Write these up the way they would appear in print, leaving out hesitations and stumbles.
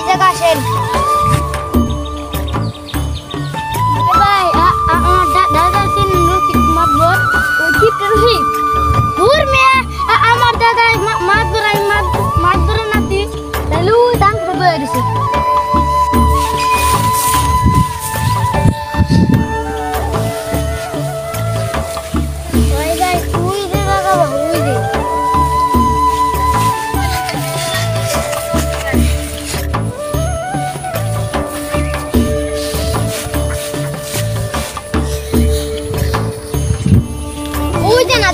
জায়গা আসেন ভাই আমার দাদা তিন রফিক মাতবর ওই কিপটা রফিক দূর মেয়ে আমার দাদা মাছ ধরে নাতি তাহলে ওই দাম করবে এসে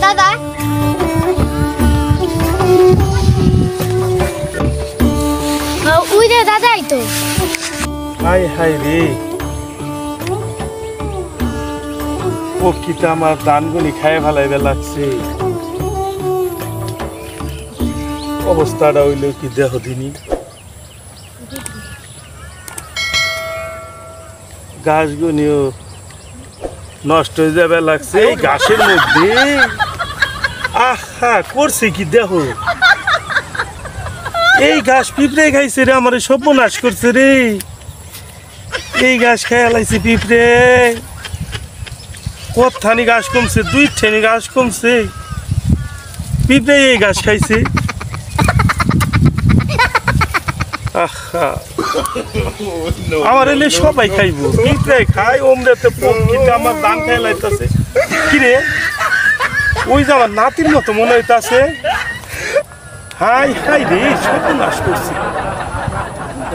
দাদা ওই যে দাদাই তো হাই হাই রে পক্ষীটা আমার দানগুনি খায় ফেলাইবে লাগছে অবস্থাটা হইল কি দেহ দিনই গাছগুনিও নষ্ট হয়ে যাবে লাগছে এই ঘাসের মধ্যে আহা করছে কি দেহ এই ঘাস পিঁপড়ে খাইছে রে আমার সর্বনাশ করছে রে এই ঘাস খাইয়া লাইছে পিঁপড়ে কতখানি ঘাস কমছে 2 ঠেনি ঘাস কমছে পিঁপড়ে এই ঘাস খাইছে আহা আমার এলে সবাই খাইব পিঁপড়ে খাই ওমরেতে পক্ষীটা আমার দান খাই লাইতেছে কিরে ওই যে আমার নাতির মতো মনে হইতাছে হাই হাই রে সর্বনাশ করছে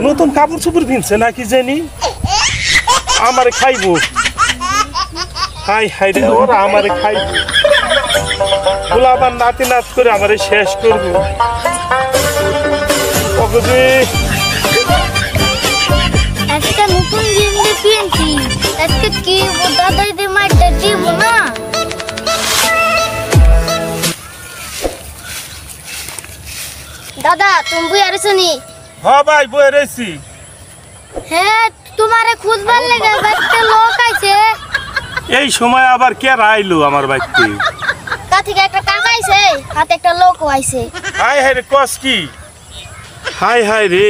নতুন কাপড় চোপড় কিনছে নাকি জানি আমারে খাইব হাই হাই রে ওরা আমারে খাইব বলে আবার নাতি নাচ করে আমারে শেষ করবো একটা নতুন জিনিস কিনছি আজকে কি দাদাই দিয়ে মারটা দিব না দাদা তুমি বই আর শুনি হ্যাঁ ভাই বই রয়েছি হ্যাঁ তোমারে খুঁজবার লেগে একটা লোক আইছে এই সময় আবার কে আইলো আমার বাড়িতে তা থেকে একটা কাকা আইছে হাতে একটা লোক আইছে হাই হাই রে কস কি হাই হাই রে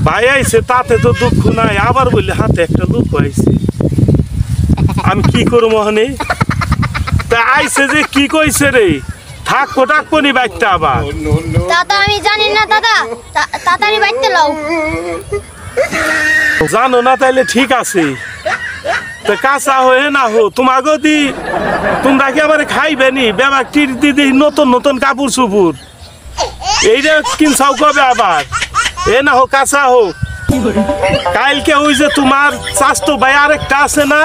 ভাই আইছে তাতে তো দুঃখ নাই আবার বললে হাতে একটা লোক আইছে আমি কি করবো মহনে তা আইছে যে কি কইছে রে থাকবো টাকবো নি বাইকটা আবার দাদা আমি জানি না দাদা তাড়াতাড়ি বাইতে লাও জানো না তাইলে ঠিক আছে তো কাঁচা হয়ে না হো তোমাকে দি তোমরা কি আবার খাইবে নি বেবাকটির দিদি নতুন নতুন কাপড় চুপুর এইটা কিনছাও কবে আবার এ না হোক কাঁচা হোক কালকে ওই যে তোমার চাষতো ভাই আরেকটা আছে না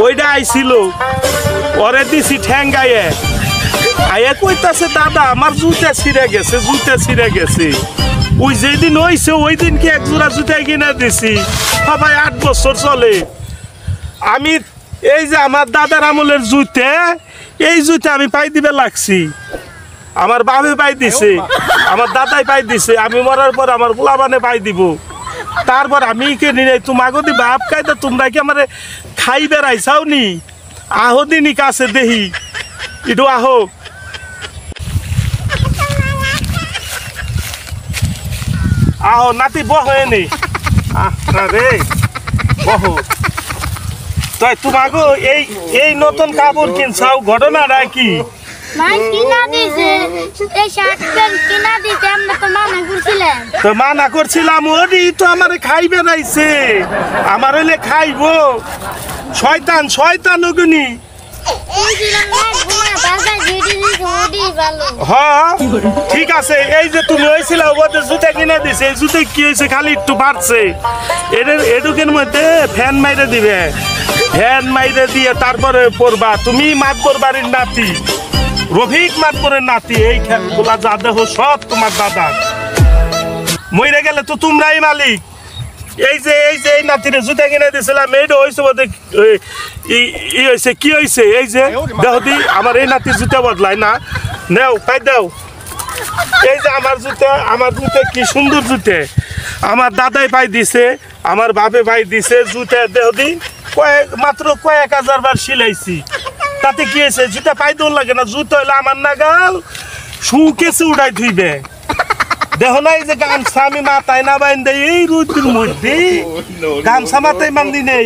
ওইটা আইছিল ওরে দিছি ঠ্যাঙ্গাইয়ে আইয়া কইতাছে দাদা আমার জুতা ছিঁড়ে গেছে ওই যেদিন হইছে ওই দিন কি এক জোড়া জুতা কিনে দিছি ভাই 8 বছর চলে আমি এই যে আমার দাদার আমলের জুতে এই জুতে আমি পাই দিবে লাগছি আমার বাপে পাই দিছে আমার দাদাই পাই দিছে আমি মরার পর আমার গোলাবানে পাই দিব তারপর আমি কিনি নাই তোমাকে দি বাপ খাইতে তোমরা কি আমার খাই বেড়াইছাও নি আহো দিনই কাছে দেহি একটু আহো আহো নাতি বহ নি রে বহ তাই তোমাকে এই নতুন কাপড় কিনছাও ঘটনাটা কি মান কিনা দিছে এই শার্ট প্যান্ট কিনা দিছে আমরা তো মানা করছিলাম তো মানা করছিলাম ওরি তো আমারে খাইবে নাইছে আমার হইলে খাইবো শয়তান ওগুনি হ্যাঁ ঠিক আছে এই যে তুমি হয়েছিল ওদের জুতা কিনে দিছে এই জুতে কি হয়েছে খালি একটু বাড়ছে এটুকের মধ্যে ফ্যান মাইরে দিবে ফ্যান মাইরে দিয়ে তারপরে পড়বা তুমি মাতবর বাড়ির নাতি রফিক মাতবরের নাতি এই খেলগুলা যা দেহ সব তোমার দাদা মরে গেলে তো তোমরাই মালিক এই যে এই নাতিরে জুতা কিনে দিয়েছিলাম এইটা হয়েছে বোধ হয়েছে কি হয়েছে এই যে দেহ দি আমার এই নাতির জুতা বদলায় না নেও পাই দাও এই যে আমার জুতা কি সুন্দর জুতে আমার দাদাই পাই দিছে আমার বাপে পাই দিছে জুতা দেহ দি মাত্র কয়েক হাজার বার সিলাইছি তাতে কি হয়েছে জুতা পাই দৌড় লাগে না জুতা হইলে আমার নাগাল শুকেছে উড়াই ধুইবে দেখো না এই যে গামছা আমি মাথায় না বাইন্দে এই রোদের মধ্যে গামছা মাথায় বান্ধি নেই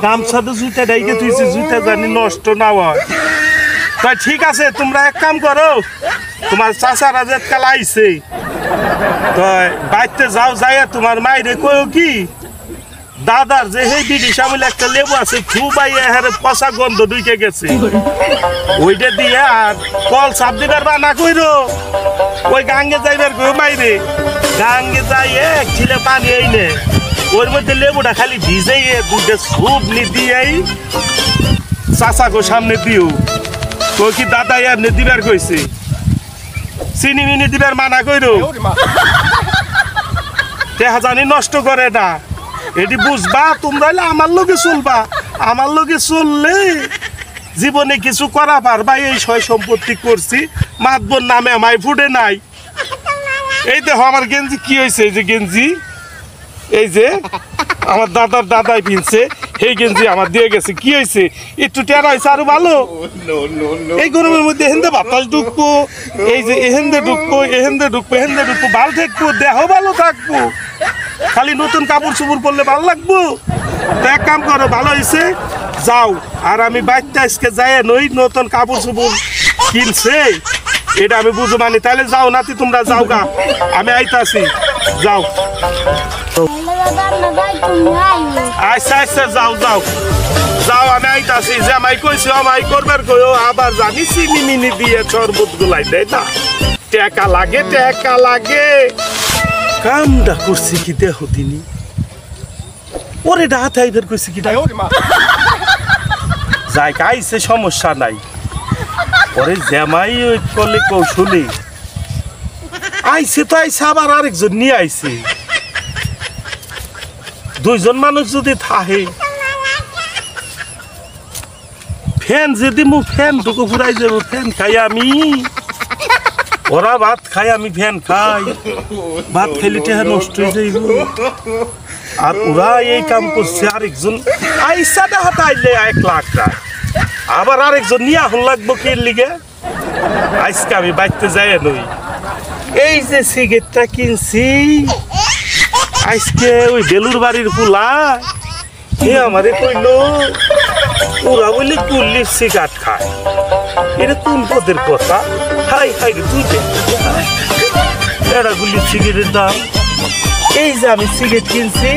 গামছা তো জুতা ডাইকে তুইছে জুতা জানি নষ্ট না হয় তাই ঠিক আছে তোমরা এক কাম করো তোমার চাচারা যে কাল আইছে তো বাইতে যাও যাইয়া তোমার মাইরে কইও কি দাদার যে সেই বিড়ি সামিল একটা লেবু আছে খুবাই হারে পচা গন্ধ ঢুকে গেছে ওইটা দিয়ে আর কল চাপ দিবার বানা কইরো ওই গাঙ্গে যাইবার কইও মাইরে গাঙ্গে যাই এক ছিলে পানি আইনে ওর মধ্যে লেবুটা খালি ভিজাইয়ে দুধে সুপ নি দিয়েই চাচাকে সামনে দিও কই কি দাদা এমনি দিবার কইছে চিনি মিনি দিবার মানা কইরো দেখা জানি নষ্ট করে না এটি বুঝবা তোমরা আমার লগে চলবা আমার লগে চললে জীবনে কিছু করা পারবা এই সয় সম্পত্তি করছি মাতবর নামে আমায় ফুটে নাই এই দেখো আমার গেঞ্জি কি হয়েছে এই যে গেঞ্জি এই যে আমার দাদাই পিনছে এই গেঞ্জি আমার দিয়ে গেছে কি হয়েছে একটু টেরা হয়েছে আরো ভালো এই গরমের মধ্যে এহেন্দে বাতাস ঢুকবো এই যে এহেন্দে ঢুকবো ভালো থাকবো দেহ ভালো থাকবো খালি নতুন কাপড় চুপড় পরলে ভালো লাগবো তো এক কাম করো ভালো হয়েছে যাও আর আমি বাইকটা আজকে যাই নই নতুন কাপড় চুপড় কিনছে এটা আমি বুঝো মানি তাহলে যাও নাতি তোমরা যাও গা আমি আইতাছি যাও আচ্ছা আচ্ছা যাও যাও যাও আমি আইতাছি যে আমায় কইছি আমায় করবার কইও আবার জানি চিনি মিনি দিয়ে শরবত গুলাই দেয় না টাকা লাগে কামটা করছি কি দেহ তিনি ওরে ডাহাতে আইবার কইছি কি যাই কাইছে সমস্যা নাই পরে জামাই ওই করলে কৌশলে আইছে তো আইছে আবার আরেকজন নিয়ে আইছে দুইজন মানুষ যদি থাকে ফ্যান যদি মু ফ্যান টুকু ফুরাই যাবো ফ্যান খাই আমি ওরা ভাত খাই আমি ফ্যান খাই ভাত খাইলে টেহা নষ্ট হয়ে যাইব আর ওরা এই কাম করছে আরেকজন আইসা দেখাতে আইলে 1 লাখ টাকা আবার আরেকজন নিয়ে আহন লাগবো কে লিগে আজকে আমি বাইতে যাই নই এই যে সিগারেটটা কিনছি আজকে ওই বেলুর বাড়ির ফুলা হে আমারে কইলো ওরা বলে কুল্লির সিগারেট খায় এটা কোন পদের কথা হাই হাই রে তুই এটা গুলির সিগারেটের দাম এই যে আমি সিগারেট কিনছি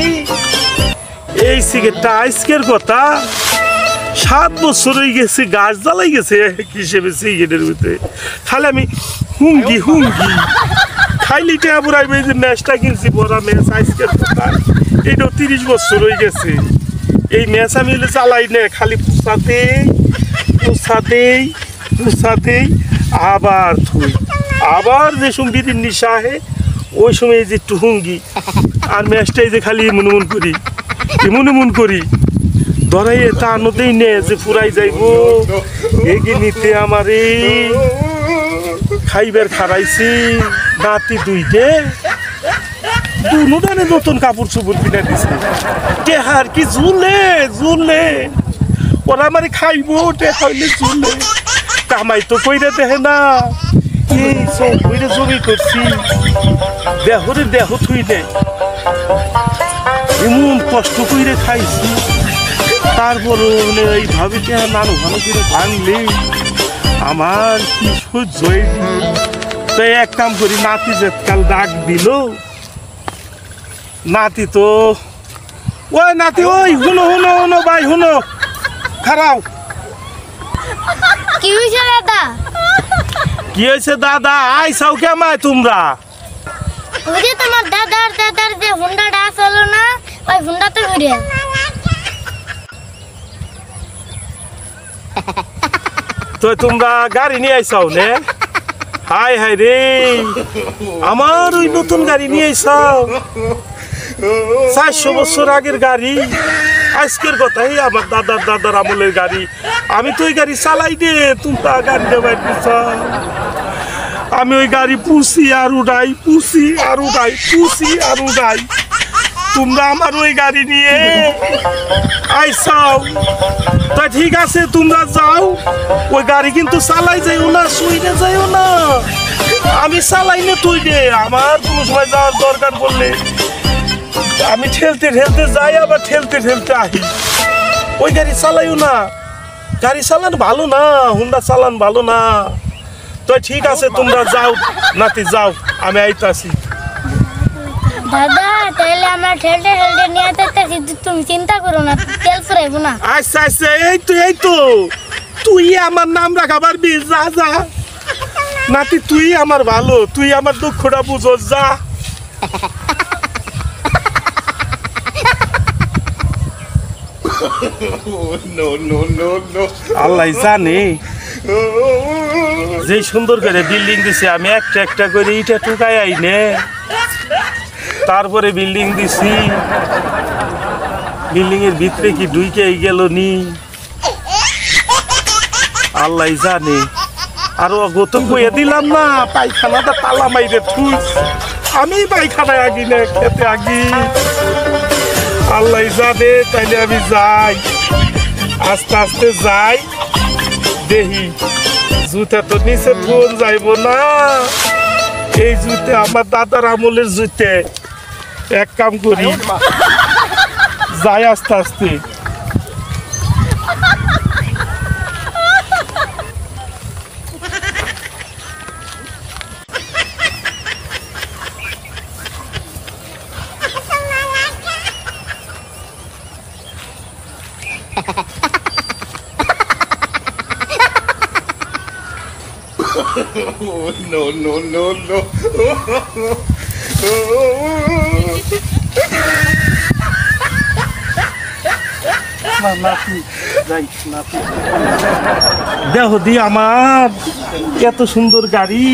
এই সিগারেটটা আজকের কথা 7 বছর হয়ে গেছে গাছ জ্বালাই গেছে হিসেবে সিগারেটের ভিতরে খালি আমি হুঙ্গি খাইলি টেয়া বুড়াইবে যে ম্যাচটা কিনছি বড় ম্যাচ আজকের কথা এইটাও 30 বছর হয়ে গেছে এই ম্যাচ আমি চালাই না খালি পুষাতেই আবার থুই আবার যে সময় বিদিন নিশা আহে ওই সময় যে একটু হুঙ্গি আর ম্যাচটাই যে খালি এমন করি ধরাই এটা আনতেই নে যে ফুরাই যাইব এগিয়ে নিতে আমারে খাইবার খারাইছি নাতি দুইটে দুনুদানে নতুন কাপড় চুপড় কিনে দিছে টেহার কি ঝুলে ওরা মানে খাইবো টেহা হইলে ঝুলে কামাই তো কইরে দেখে না এই সব কইরে জমি করছি দেহ থুই দে এমন কষ্ট কইরে খাইছি তারপর এইভাবে টেহা নানু ভালো করে ভাঙলে আমার কি সহ্য তাই এক কাম করি নাতি যে কাল ডাক দিল নাতি তো ওই নাতি ওই হুনো ভাই হুনো খারাও কি হয়েছে দাদা আইসাও কেমায় তোমরা ওই যে তোমার দাদার যে হুন্ডাটা আসলো না ওই হুন্ডাতে ঘুরে তো তোমরা গাড়ি নিয়ে আইসাও নে হাই রে আমার ওই নতুন গাড়ি নিয়ে আইসাও 400 বছর আগের গাড়ি আজকের কথাই আমার দাদার আমলের গাড়ি আমি তো ওই গাড়ি চালাই দে তোমরা গাড়ি দেবাই আমি ওই গাড়ি পুষি আর উড়াই তোমরা আমার ওই গাড়ি নিয়ে আইসাও তা ঠিক আছে তোমরা যাও ওই গাড়ি কিন্তু চালাই যাইও না শুইতে যাইও না আমি চালাই না তুই দে, আমার কোনো সময় যাওয়ার দরকার পড়লে আমি ঠেলতে ঠেলতে যাই, আবার ঠেলতে ঠেলতে আহি। ওই গাড়ি চালাইও না, গাড়ি চালান ভালো না, হুন্ডা চালান ভালো না। তো ঠিক আছে তোমরা যাও নাতি যাও, আমি আইতাছি। দাদা তাহলে আমরা ঠেলতে ঠেলতে নিয়ে আসতেছি, তুমি চিন্তা করো না, তেল ফুরাইবো না। আচ্ছা আচ্ছা, এই তো তুই আমার নাম রাখাবার বি, যা যা নাতি, তুই আমার ভালো, তুই আমার দুঃখটা বুঝো, যা। আল্লাহ জানে যে সুন্দর করে বিল্ডিং দিছে, আমি একটা একটা করে ইটা টুকাই আইনে তারপরে বিল্ডিং দিছি। বিল্ডিং এর ভিতরে কি ঢুকে গেল নি আল্লাহ জানে। আর গত কইয়া দিলাম না পায়খানাটা তালা মাইরে থুই, আমি পায়খানায় আগি না খেতে আগি। আল্লাহ জানে, তাইলে আমি যাই, আস্তে আস্তে যাই, দেখি জুতা তো নিচে ফোন যাইব না। এই জুতে আমার দাদার আমলের জুতে, এক কাম করি যাই আস্তে আস্তে। No. দেখো দি আমার এত সুন্দর গাড়ি,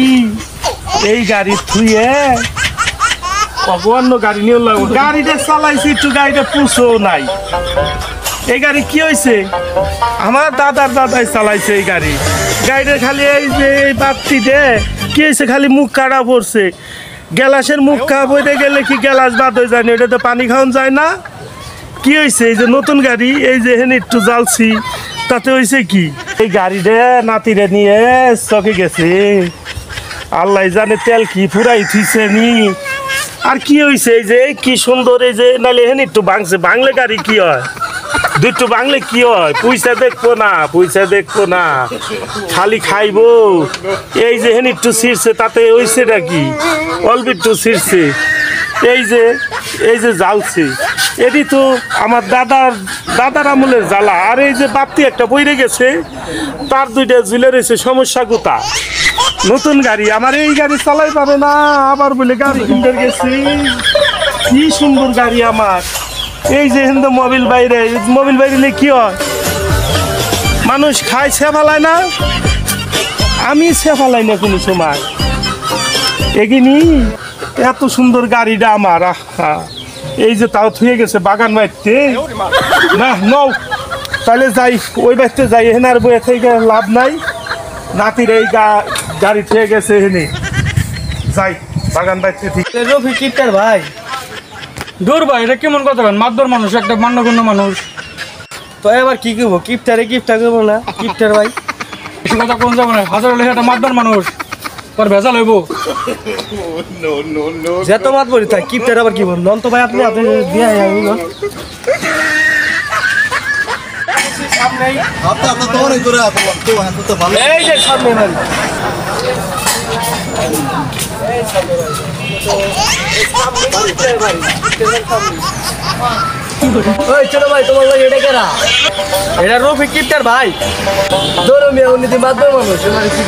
এই গাড়ি থুয়ে অন্য গাড়ি নিয়ে লাগবো। গাড়িটা চালাইছি একটু, গাড়িটা পুষো নাই। এই গাড়ি কি হয়েছে, আমার দাদাই চালাইছে এই গাড়ি। গাড়িটা খালি এই যে এই বাতিতে কি হয়েছে, খালি মুখ কাটা পড়ছে। গ্যালাসের মুখ খাওয়া বইতে গেলে কি গ্যালাস বাদ হয়ে যায় না, এটা তো পানি খাওয়ান যায় না। কি হয়েছে, এই যে নতুন গাড়ি, এই যে হেন একটু জ্বালছি, তাতে হয়েছে কি, এই গাড়িটা নাতিরে নিয়ে চকে গেছে। আল্লাহ জানে তেল কি ফুরাই থিছে নি। আর কি হয়েছে, এই যে কি সুন্দর, এই যে নালে হেন একটু ভাঙছে, ভাঙলে গাড়ি কি হয়, দুটো বাংলে কি হয়, পয়সা দেখবো না, খালি খাইবো। এই যে হেন একটু ছিঁড়ছে, তাতে হয়েছে নাকি, অল্প একটু ছিঁড়ছে। এই যে জ্বালছে, এটি তো আমার দাদার আমলের জ্বালা। আর এই যে বাতি একটা বইরে গেছে, তার দুইটা ঝুলে রয়েছে, সমস্যা কোথা। নতুন গাড়ি, আমার এই গাড়ি চালাই পাবে না, আবার বলে গাড়ি কিনতে গেছি। কি সুন্দর গাড়ি আমার। এই যে হিন্দু মোবিল বাইরে কি হয়, মানুষ খায় সে ফেলায় না, আমি সে ফেলাই না কোনো সময়। এগিনি এত সুন্দর গাড়িটা আমার, এই যে তাও থুয়ে গেছে বাগান বাড়তে না। নও তাহলে যাই, ওই বাড়তে যাই, এখানে আর বইয়ে থেকে লাভ নাই। নাতির এই গাড়ি থুয়ে গেছে, এখানে যাই বাগান বাড়তে। ঠিক রফিক ভাই, দূর ভাই, এটা কেমন কথা বলেন, মাতবর মানুষ, একটা মান্যগণ্য মানুষ। তো এবার কি করবো, কিপটা করবো না, কিপটার ভাই বেশি কথা কোন যাবো না, হাজার হলে একটা মাতবর মানুষ, পর ভেজাল হইব। যেত মাতবরি থাক, কিপটার আবার কি বল, নন তো ভাই আপনি দিয়ে এই যে সামনে ভাই, চলো ভাই, তোমার ভাই এটা কেনা, এটা রফিক কিপটার ভাই, ধরো মেয়ে উন্নতি মাধ্যম মানুষ, কি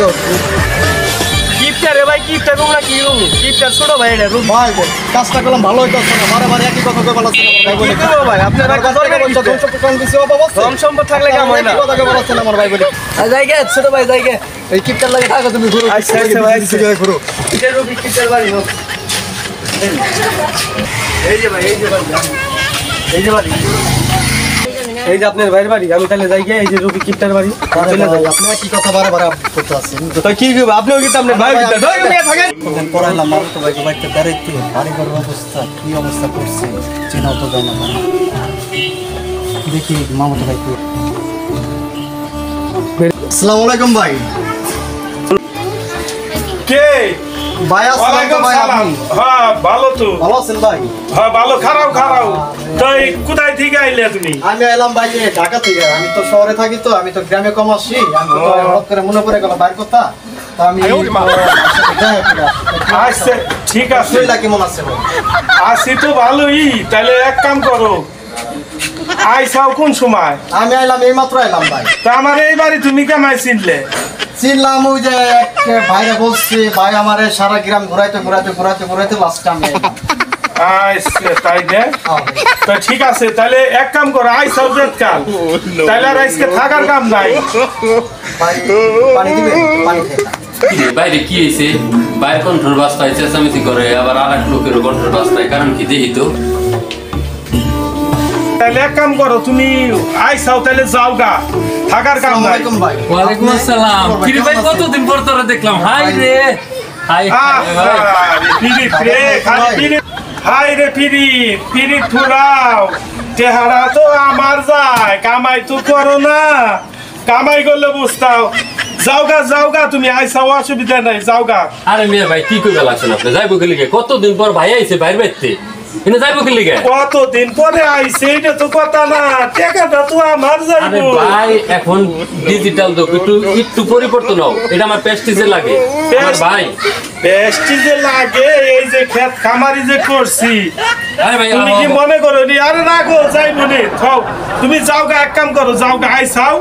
কিপটার রে ভাই, কিপটার তোমরা কি করবো, কিপটার ছোট ভাই, এটা রুম ভাই কাজটা করলাম ভালো হইতো না, মারে একই কথা কই বলাছেন ভাই, আপনার ধন সম্পদ থাকলে কাম হয় না, কথা কই বলাছেন আমার ভাই বলি। যাই গে ছোট ভাই, যাই গে, এই কিপটার লাগে থাকো তুমি, ঘুরো। আচ্ছা ভাই, ঘুরো। এটা রফিক কিপটার বাড়ি হোক, এই যে ভাই, এই যে বাড়ি, এই যে আপনার ভাইয়ের বাড়ি। আমি তাহলে যাই গিয়ে, এই যে রফিক কিপটার বাড়ি, আপনি কি কথা বারবার করতে আছেন, তো কি করবো, আপনিও কিন্তু আপনার ভাই থাকেন পড়াইলাম মামা তো ভাই বাড়িতে বেড়াইতে, বাড়ি ঘরের অবস্থা কি অবস্থা করছে চেনাও তো যায় না। দেখি মামা তো ভাই। আসসালামু আলাইকুম ভাই। কে ভাই আসসালাম ওয়ালাইকুম ভাই সালাম। আপনি হ্যাঁ ভালো তো। ভালো আছেন ভাই? হ্যাঁ ভালো, খারাপ খারাপ। তো এই কোথায় থেকে আইলে তুমি? আমি এলাম ভাই যে ঢাকা থেকে। আমি তো শহরে থাকি, তো আমি তো গ্রামে কম আসি। আমি তো হঠাৎ করে মনে পড়ে গেল বাইর কথা, তো আমি আচ্ছা ঠিক আছে, শরীরটা কেমন আছে ভাই? আসি তো ভালোই। তাহলে এক কাম করো, আইসাও কোন সময়? আমি আইলাম এই মাত্র আইলাম ভাই। তা আমার এই বাড়ি তুমি কেমাই চিনলে? চিনলাম ওই যে এক ভাইরা বলছে, ভাই আমারে সারা গ্রাম ঘুরাইতে ঘুরাইতে ঘুরাইতে ঘুরাইতে লাস্টে আমি আইলাম। আচ্ছা তাই না? হ্যাঁ ভাই। তো ঠিক আছে, তাহলে এক কাম করো, আইসাও যেত কাল। তাহলে আর আজকে থাকার কাম নাই। ভাই পানি দিবেন? পানি খাই না। বাইরে কি হয়েছে? বাইরে কন্ট্রোল বাস্তায় চেঁচামেচি করে, আবার আর এক লোকের কন্ট্রোল বাস্তায়, কারণ কি দেখি তো। তাহলে এক কাম করো, তুমি আইসাও তাহলে যাও গা, থাকার কাম আসসালামু নাই। আলাইকুম ভাই। ওয়ালাইকুম আসসালাম। কি রে ভাই, কতদিন পর তোরা দেখলাম। হাই রে, হাই ভাই। পিরিত রে, খালি পিরিত। হাই রে পিরিত, পিরিত ফুরাও। চেহারা তো আমার যায়, কামাই তো করো না। কামাই করলে বুঝতাও। যাও গা তুমি, আইসাও অসুবিধা নাই, যাও গা। আরে মিয়া ভাই, কি কইবা লাগছেন আপনি? যাইবো কি লিগে? কতদিন পর ভাই আইছে বাইরে বাইতে, এনে যাইবো কি লিগে? কতদিন পরে আইছে এটা তো কথা না, টাকাটা তো আমার আরে যাইবো। ভাই, এখন ডিজিটাল তো একটু পরিবর্তন হোক, এটা আমার প্রেস্টিজে লাগে আমার ভাই। বেশটি যে লাগে, এই যে খেত খামারি যে করছি, আরে ভাই, তুমি কি মনে করো নি? আরে রাখো, যাইবো নি, থাও। তুমি যাও গা, এক কাম করো, যাও গা, আইসাও।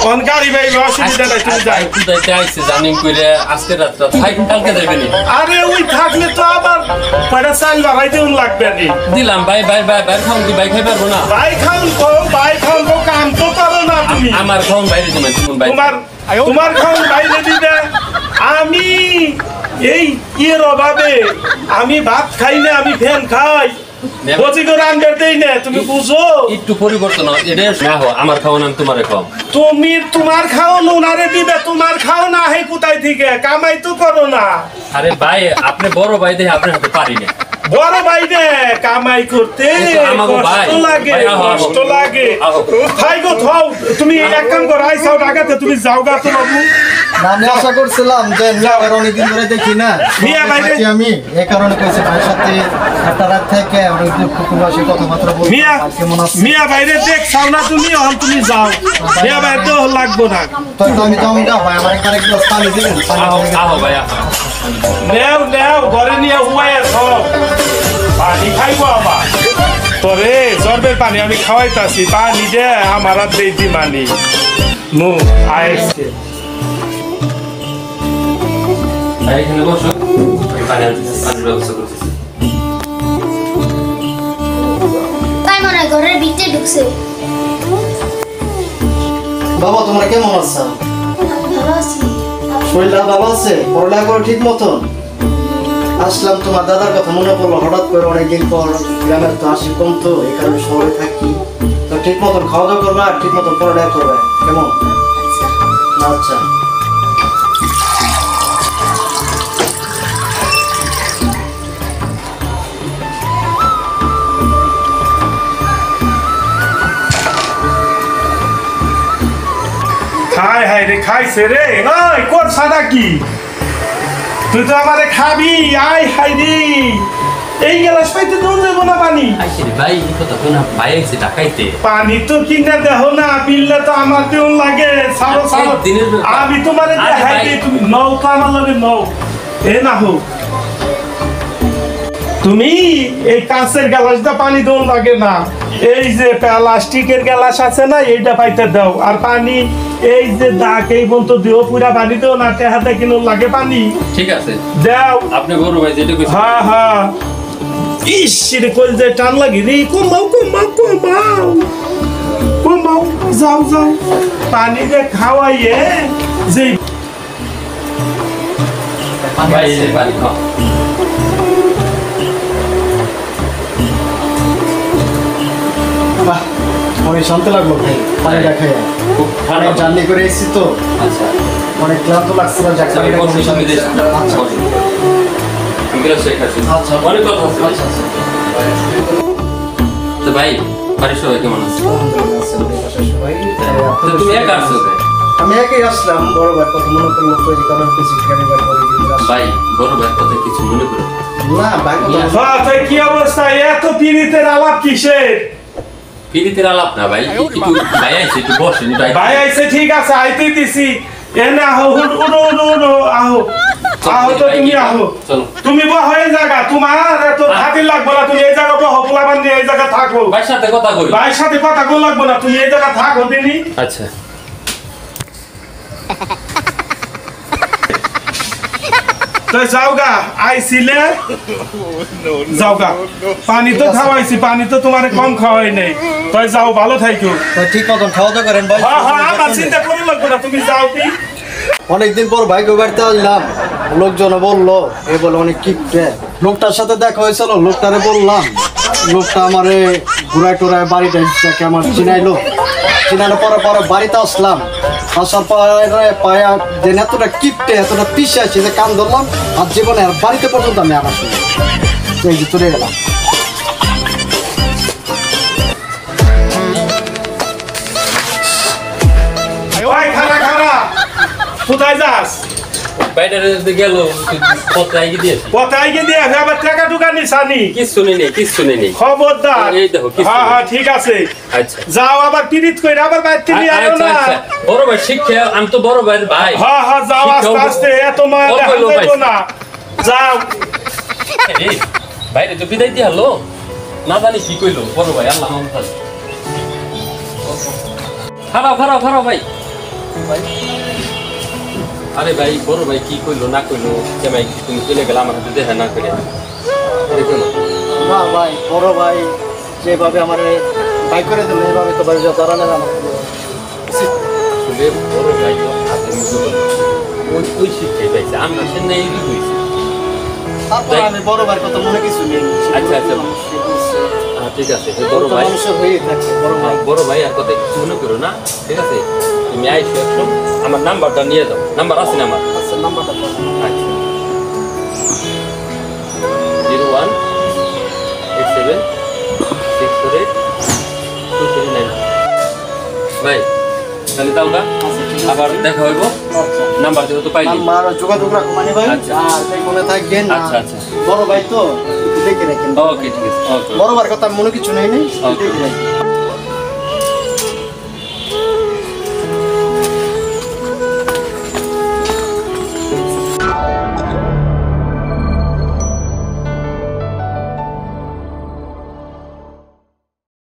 কোন গাড়ি ভাই, অসুবিধা নাই, তুমি যাই। কোথায় আইছে জানি কইরে আজকে রাতটা থাই, কালকে যাইবেনি। আরে ওই থাকলে তো আবার পয়সা চাল বাড়াই দেউন লাগবে নি। দিলাম ভাই খাওন কি ভাই খাই পারবো না? ভাই খাউন তো কাম তো পারো না তুমি। আমার খাওন বাইরে দিবেন তুমি ভাই। তোমার খাউন বাইরে দিবে। আমি এই ইয়ের অভাবে আমি ভাত খাই না, আমি ফ্যান খাই, বসি করে আনবে দেই না, তুমি বুঝো? একটু পরিবর্তন হয়, এটা না হয় আমার খাওয়ান আমি তোমারে খাও। তোমার খাওন ওনারে দিবে, তোমার খাও না হে কোথায় থেকে? কামাই তো করো না। আরে ভাই, আপনি বড় ভাই দেখে আপনার হাতে পারি না। বড় ভাই রে, কামাই করতে কিন্তু আমাগো ভাই, কষ্ট লাগে, ভাই, আহো, কষ্ট লাগে। আহো। ভাই গো, থাও, তুমি এক কাম করো, আইসাও ঢাকাতে, তুমি যাও গা তো বাবু। না, আমি আশা করছিলাম যে মিয়ার অনেকদিন ধরে দেখি না, মিয়া ভাই রে। থাকি আমি এই কারণে কইছি ভাইয়ের সাথে একটা রাত থেকে অনেক দুঃখ প্রবাসী কথাবার্তা বলছি। মিয়া ভাই কেমন আছে? মিয়া বাইরে দেখছাও না তুমি, এখন তুমি যাও। মিয়া ভাই তো লাগবো না। তো আমি যাও না ভাই, আমার একটা গ্লাস পানি দিবেন? পানি আহো দিবেন? আহো ভাই, আহো। নেও ঘরে নিয়ে হুয়াই সব পানি খাইবো আবার। তোরে জর্বের পানি আমি খাওয়াইতাছি, পানি দে আমার আর দেই দি মানি নু আইসকে। ভাই এখানে বসো, আমি পানি আনতেছি, পানির ব্যবস্থা করতেছি। তাই মনে হয় ঘরের ভিতরে ঢুকছে। বাবা তোমরা কেমন আছো? ভালো আছি। শরীরটা ভালো আছে? পড়ালেখা করো ঠিক মতন? আসলাম, তোমার দাদার কথা মনে পড়লো হঠাৎ করে, অনেকদিন পর। গ্রামের তো আসি কম, তো এই কারণে শহরে থাকি। তো ঠিক মতন খাওয়া দাওয়া করবে আর ঠিক মতন পড়ালেখা করবে, কেমন? আচ্ছা। হাই রে, খাইছে রে। ওই কোন সাদা কি? তুই তো আমারে খাবি। আই হাই রে, এই গ্লাস পাইতে দৌড় যাবো না পানি? আইসি রে ভাই, এই কথা কই না, ভাই আইছে ঢাকাইতে। পানি তো কিনে দেহ না, বিললে তো আমার দেউন লাগে। সারো সারো, দিনের ব্যাপার। আমি তোমারে আরে দেখাই ভাই। দিই, তুমি নও তো আমার লগে নও। এ না হোক, তুমি এই কাঁচের গ্লাসটা পানি দেওয়া লাগে না, এই যে প্লাস্টিকের গ্লাস আছে না, এইটা পাইতে দাও। আর পানি এই যে দাগ, এই বলতো দেহ পুরা পানি দেও না, হাতে কিনো লাগে পানি ঠিক আছে, দাও। আপনি বড় ভাই যেটা কইছেন। হ্যাঁ ইস রে, কই যে টান লাগি রে। কমাও, যাও পানি যে খাওয়াইয়ে যে। ভাই এই যে পানি খাও। বাহ, অনেক শান্তি লাগলো ভাই পানিটা খেয়ে। খুব ঠান্ডা অনেক জার্নি করে এসেছি তো, আচ্ছা অনেক ক্লান্ত লাগছিল। যাক, আচ্ছা, পানিটা বসুন, খেয়ে আমি নিয়েছি। দেখছি। আচ্ছা। বসুন। বিকেলে শেখ আছে। আচ্ছা। অনেক কথা আছে ভাই। আচ্ছা, আচ্ছা। তো ভাই, বাড়ির সবাই কেমন আছে? আলহামদুলিল্লাহ, আছে আমাদের বাসায় সবাই। তো তুমি একা আসছো কে? আমি একই আসলাম, বড় ভাই কথা মনে করলো তো এই কারণে কিছু গাড়ি বার করে দিতে আসলাম। ভাই বড় ভাইয়ের কথা কিছু মনে করে না ভাই কথা হ্যাঁ তাই কি অবস্থা? এত পিড়িতের আলাপ কিসের? ফিরিতে আলাপ না ভাই, একটু ভাই আইছে একটু বসেন ভাই। ভাই আইছে ঠিক আছে, আইতেই দিছি। এনে আহো, উড়ো উড়ো উড়ো, আহো আহো তো তুমি আহো। চলো তুমি বহ এই জায়গা, তোমার এত খাতির লাগবো না, তুমি এই জায়গা বহ, পোলাবান নিয়ে এই জায়গা থাকো। ভাইয়ের সাথে কথা কই। ভাইয়ের সাথে কথা বল লাগবো না, তুমি এই জায়গা থাকো দিনি। আচ্ছা তো যাওগা, আইছিলে যাওগা। পানি তো খাওয়াইছি, পানি তো তোমার কম খাওয়াই নাই। তাই যাও, ভালো থাইকো। তো ঠিক মতন খাওয়া দাওয়া করেন ভাই। হ্যাঁ হ্যাঁ, আমার চিন্তা করো লাগবো না, তুমি যাও কি। অনেকদিন পর ভাইকে বাড়িতে আসলাম, লোকজন বললো এ বলে অনেক কিপটে। লোকটার সাথে দেখা হয়েছিল, লোকটারে বললাম, লোকটা আমারে ঘুরায় টুরায় বাড়িটা আমার চিনাইলো। চিনানোর পরে পরে বাড়িতে আসলাম, আসার পরে পায়া যে এতটা কিপটে, এতটা পিছিয়ে আছে যে কান ধরলাম, আর জীবনে আর বাড়িতে পর্যন্ত আমি আর আসি এই যে চলে গেলাম। ওই খারা খারা, কোথায় যাস? বাইরে গেল পত্রাই দিয়েছে। কোথায় গিয়ে দিয়ে আবার টাকা টুকা নিসানি? কিছু নেই কিছু নেই। খবরদার। এই দেখো, কিছু হ্যাঁ নেই। হ্যাঁ ঠিক আছে, আচ্ছা যাও আবার পিরিত কইরা আবার বাইরে থেকে আয়ো আচ্ছা না। আচ্ছা বড় ভাই শিক্ষা, আমি তো বড় ভাইয়ের ভাই। হ্যাঁ হ্যাঁ যাও, শিক্ষা আস্তে আস্তে, এত মায়া অল্প দেখা লোক যাইতো আইছে। না। যাও। এই বাইরে তো বিদায় দিয়ে হলো, না জানি কি কইলো বড় ভাই। আল্লাহ হাফেজ। খারাপ খারাপ খারাপ ভাই। আরে ভাই বড় ভাই কি কইলো না কইলো, জামাই তুমি চলে গেলে আমার হাতে দেখা না করে দেখো না। না ভাই, বড় ভাই যেভাবে আমার বাইক করে দিল, এইভাবে তো বাড়ি দাঁড়ানো আমার আসলে বড় ভাই তো হাতে মুখে বলে ওই শিক্ষাই পাইছে, আমরা সে নেই হয়েছি। তারপর আমি বড় ভাইয়ের কথা মনে কিছু নেই। আচ্ছা, আচ্ছা। ঠিক আছে তো বড় ভাই, মানুষের হয়ে থাকে বড় ভাই। বড় ভাই আর কথা কিছু মনে করো না, ঠিক আছে? তুমি আইসো একশো, আমার নাম্বারটা নিয়ে যাও। নাম্বার আছে না আমার? আচ্ছা নাম্বারটা বলো। আচ্ছা 0187648239। ভাই তাহলে তাওটা আবার দেখা হইব। আচ্ছা নাম্বার যেহেতু পাইলি, নাম্বার যোগাযোগ রাখো মানে ভাই। আচ্ছা। আর সেই মনে থাকবেন না। আচ্ছা আচ্ছা বড় ভাই তো একটু দেখে রাখেন। ওকে ঠিক আছে ওকে বড় ভাইয়ের কথা মনে কিছু নেই নেই, Okay. দেখে রাখেন।